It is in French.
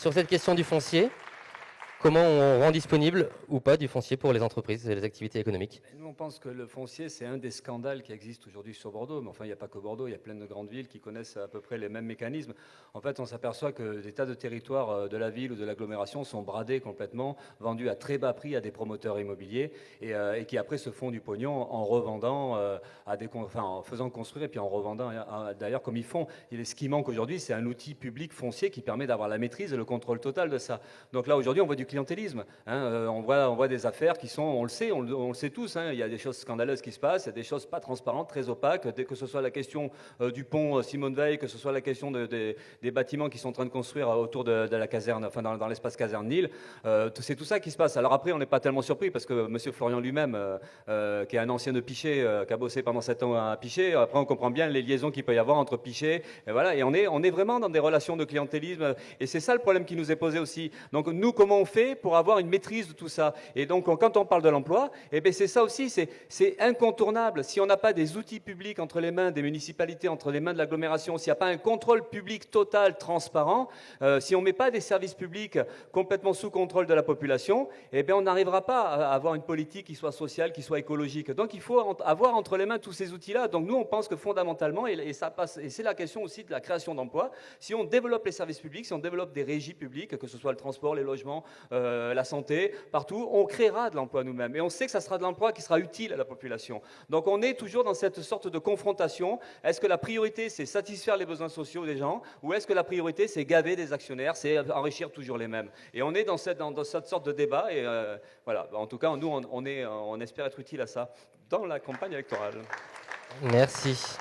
sur cette question du foncier, comment on rend disponible ou pas du foncier pour les entreprises et les activités économiques? Nous, on pense que le foncier, c'est un des scandales qui existent aujourd'hui sur Bordeaux. Mais enfin, il n'y a pas que Bordeaux, il y a plein de grandes villes qui connaissent à peu près les mêmes mécanismes. En fait, on s'aperçoit que des tas de territoires de la ville ou de l'agglomération sont bradés complètement, vendus à très bas prix à des promoteurs immobiliers et qui après se font du pognon en revendant, en faisant construire et puis en revendant d'ailleurs comme ils font. Ce qui manque aujourd'hui, c'est un outil public foncier qui permet d'avoir la maîtrise et le contrôle total de ça. Donc là, aujourd'hui, on voit du clientélisme. On voit des affaires qui sont, on le sait tous, il y a des choses scandaleuses qui se passent, il y a des choses pas transparentes, très opaques, dès que ce soit la question du pont Simone Veil, que ce soit la question des bâtiments qui sont en train de construire autour de la caserne, enfin dans l'espace caserne Nîmes, c'est tout ça qui se passe. Alors après, on n'est pas tellement surpris parce que M. Florian lui-même, qui est un ancien de Pichet, qui a bossé pendant 7 ans à Pichet, après on comprend bien les liaisons qu'il peut y avoir entre Pichet, et voilà, et on est vraiment dans des relations de clientélisme, et c'est ça le problème qui nous est posé aussi. Donc nous, comment on fait pour avoir une maîtrise de tout ça? Et donc quand on parle de l'emploi, eh bien c'est ça aussi, c'est incontournable. Si on n'a pas des outils publics entre les mains des municipalités, entre les mains de l'agglomération, s'il n'y a pas un contrôle public total, transparent, si on ne met pas des services publics complètement sous contrôle de la population, eh bien on n'arrivera pas à avoir une politique qui soit sociale, qui soit écologique. Donc il faut avoir entre les mains tous ces outils-là. Donc nous, on pense que fondamentalement, et ça passe, et c'est la question aussi de la création d'emplois, si on développe les services publics, si on développe des régies publiques, que ce soit le transport, les logements, la santé, partout, on créera de l'emploi nous-mêmes. Et on sait que ça sera de l'emploi qui sera utile à la population. Donc on est toujours dans cette sorte de confrontation. Est-ce que la priorité, c'est satisfaire les besoins sociaux des gens, ou est-ce que la priorité, c'est gaver des actionnaires, c'est enrichir toujours les mêmes? Et on est dans cette sorte de débat. Et voilà. En tout cas, nous, on espère être utile à ça dans la campagne électorale. Merci.